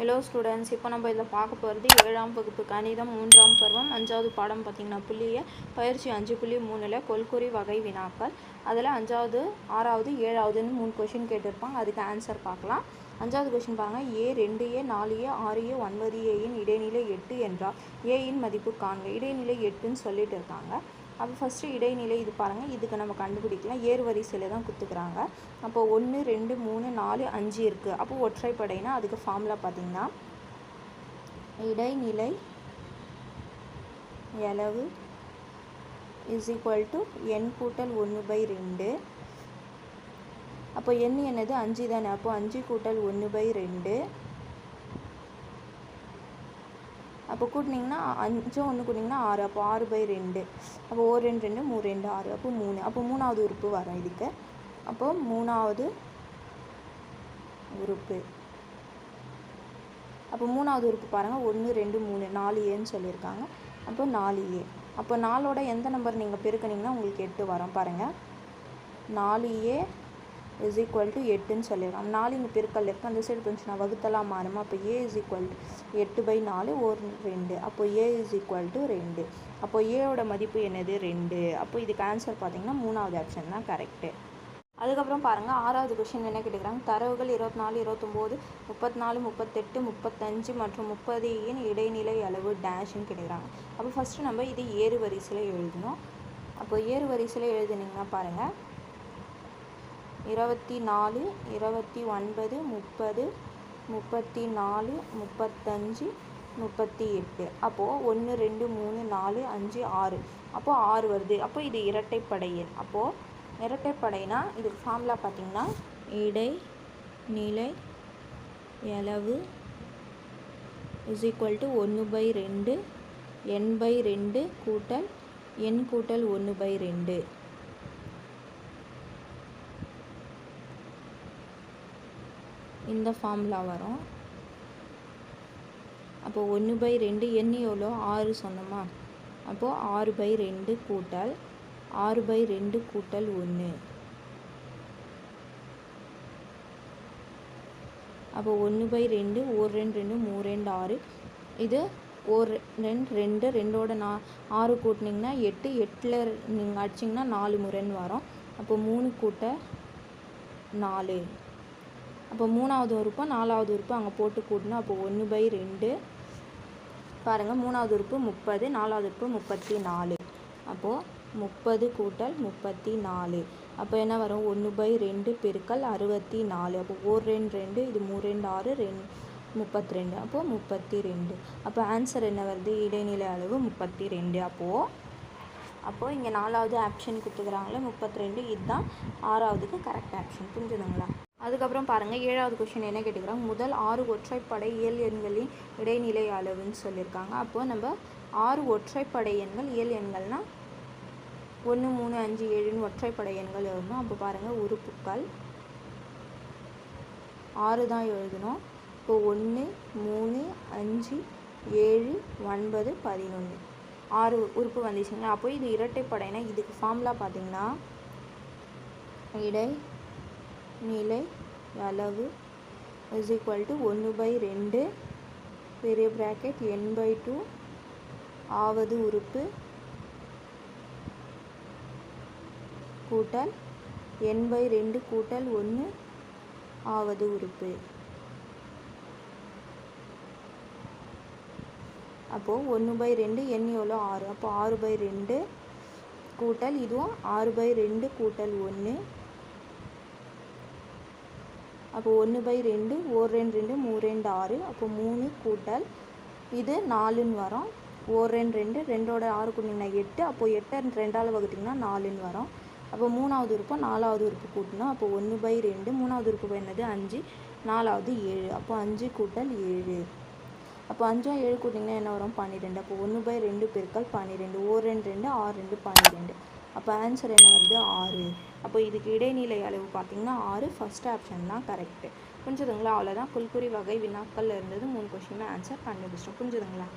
Hello students, இப்போ நம்ம இதில் பார்க்க போகிறது 7ஆம் வகுப்பு கணிதம் 3ஆம் பருவம் 5வது பாடம் பார்த்திங்கன்னா புள்ளிய பயிற்சி 5.3ல் கொள்குறி வகை வினாக்கள். அதில் 5வது 6வது 7வதுன்னு 3 கொஷின் கேட்டிருப்பாங்க. அதுக்கு ஆன்சர் பார்க்கலாம். 5வது கொஷின் பாருங்கள். A 2A 4A 6A 9Aயின் இடைநிலை 8 என்றால் ஏயின் மதிப்பு காண்க. இடைநிலை 8ன்னு சொல்லிட்டு இருக்காங்க. அப்போ ஃபஸ்ட்டு இடைநிலை இது பாருங்கள். இதுக்கு நம்ம கண்டுபிடிக்கலாம். ஏறு வரிசையில் தான் கொடுத்துக்கிறாங்க. அப்போ 1 2 3 4 5 இருக்குது. அப்போ ஒற்றைப்படைனா அதுக்கு ஃபார்முலா பார்த்திங்கன்னா இடைநிலை அளவு இஸ் ஈக்குவல் டு n கூட்டல் 1/2. அப்போ n என்னது 5 தானே. அப்போ 5 கூட்டல் 1/2. அப்போ கூட்டினிங்கன்னா 5 1 கூட்டிங்கன்னா 6. அப்போ 6/2. அப்போ 1 2 2 3 2 6. அப்போ 3. அப்போ 3வது உறுப்பு வரும் இதுக்கு. அப்போ 3வது உறுப்பு. அப்போ 3வது உறுப்பு பாருங்கள். 1 2 3 4Aன்னு சொல்லியிருக்காங்க. அப்போ 4A. அப்போ 4ஓட எந்த நம்பர் நீங்கள் பெருக்கினீங்கன்னா உங்களுக்கு 8 வரும் பாருங்கள். 4A இஸ் ஈக்குவல் டு 8ன்னு சொல்லிடுறோம். 4 இங்கே பெருக்கல் இருக்குது. அந்த சைடு கொஞ்சம் வகுத்தலாம் மாறுமா. அப்போ A இஸ் ஈக்குவல் டு 8/4 1 2. அப்போ A இஸ் ஈக்குவல் டு 2. அப்போ ஏவோட மதிப்பு என்னது 2. அப்போ இதுக்கு ஆன்சர் பார்த்தீங்கன்னா 3வது ஆப்ஷன் தான் கரெக்டு. அதுக்கப்புறம் பாருங்கள் 6வது கொஷின் என்ன கேட்டுக்கிறாங்க. தரவுகள் 24 29 34 38 35 மற்றும் 30இன் இடைநிலை அளவு டேஷ்ன்னு கேட்டுக்கிறாங்க. அப்போ ஃபஸ்ட்டு நம்ம இது ஏறு வரிசையில் எழுதணும். அப்போ ஏறு வரிசையில் எழுதுனீங்கன்னா பாருங்கள் 24 29 30 34 35 38. அப்போது 1 2 3 4 5 6. அப்போது 6 வருது. அப்போ இது இரட்டைப்படை எண். அப்போது இரட்டைப்படைனா இதுக்கு ஃபார்முலா பார்த்திங்கன்னா இடைநிலை அளவு இஸ் ஈக்குவல் டு 1/2 n/2 கூட்டல் n கூட்டல் 1/2. இந்த ஃபார்முலா வரும். அப்போது 1/2 n எவ்வளோ 6 சொன்னோமா. அப்போது 6/2 கூட்டல் 6/2 கூட்டல் 1. அப்போ 1/2 1 2 2 3 2 6. இது 1 2 2ஓட 6 கூட்டினிங்கன்னா 8. 8ல் நீங்கள் அடிச்சிங்கன்னா 4 முறைன்னு வரும். அப்போ 3 கூட்டல் 4. அப்போ 3வது உறுப்பு 4வது உறுப்பு அங்கே போட்டு கூட்டணும். அப்போ 1/2 பாருங்கள். 3வது உறுப்பு 30 4வது உறுப்பு 34. அப்போது 30 கூட்டல் 34. அப்போ என்ன வரும் 1/2 பெருக்கல் 64. அப்போ 1 2 2 இது 3 2 6 32. அப்போது 32. அப்போ ஆன்சர் என்ன வருது இடைநிலை அளவு 32. அப்போது இங்கே 4வது ஆப்ஷன் கொடுத்துக்கிறாங்களே 32. இதுதான் 6வதுக்கு கரெக்ட் ஆப்ஷன். புரிஞ்சுதுங்களா. அதுக்கப்புறம் பாருங்கள் 7வது கொஷின் என்ன கேட்டுக்கிறாங்க. முதல் 6 ஒற்றைப்படை இயல் எண்களின் இடைநிலை அளவுன்னு சொல்லியிருக்காங்க. அப்போது நம்ம 6 ஒற்றைப்படை எண்கள் இயல் எண்கள்னால் 1 3 5 7ன்னு ஒற்றைப்படை எண்கள் எழுதணும். அப்போ பாருங்கள் உறுப்புக்கள் 6 தான் எழுதணும். இப்போ 1 3 5 7 9 11 6 உறுப்பு வந்துச்சுங்களா. அப்போ இது இரட்டைப்படைனா இதுக்கு ஃபார்முலா பார்த்திங்கன்னா இடைநிலை அளவு இஸ் ஈக்குவல் டு 1/2 பெரிய ப்ராக்கெட் n/2 ஆவது உறுப்பு கூட்டல் n/2 கூட்டல் 1 ஆவது உறுப்பு. அப்போது 1/2 n எவ்வளோ 6. அப்போ 6/2 கூட்டல் இதுவும் 6/2 கூட்டல் 1. அப்போ 1/2 1 2 2 3 2 6. அப்போ 3 கூட்டல் இது 4ன்னு வரும். 1 2 2 2ஓட 6 கூட்டிங்கன்னா 8. அப்போ 8 2ஆல் வகுத்திங்கன்னா 4ன்னு வரும். அப்போ 3வது உறுப்பு 4வது உறுப்பு கூட்டணும். அப்போ 1/2 3வது உறுப்பு என்னது 5 4வது 7. அப்போ 5 கூட்டல் 7. அப்போ 5 7 கூட்டிங்கன்னா என்ன வரும் 12. அப்போ 1/2 பெருக்கல் 12. 1 2 2 6 2 12. அப்போ ஆன்சர் என்ன வருது 6. அப்போ இதுக்கு இடைநிலை அளவு பார்த்திங்கன்னா 6. ஃபஸ்ட் ஆப்ஷன் தான் கரெக்டு. புரிஞ்சுதுங்களா. அவ்வளோதான் கொள்குறி வகை வினாக்கள் இருந்தது. 3 கொஷினுமே ஆன்சர் கண்டுபிடிச்சிட்டோம். புரிஞ்சுதுங்களா.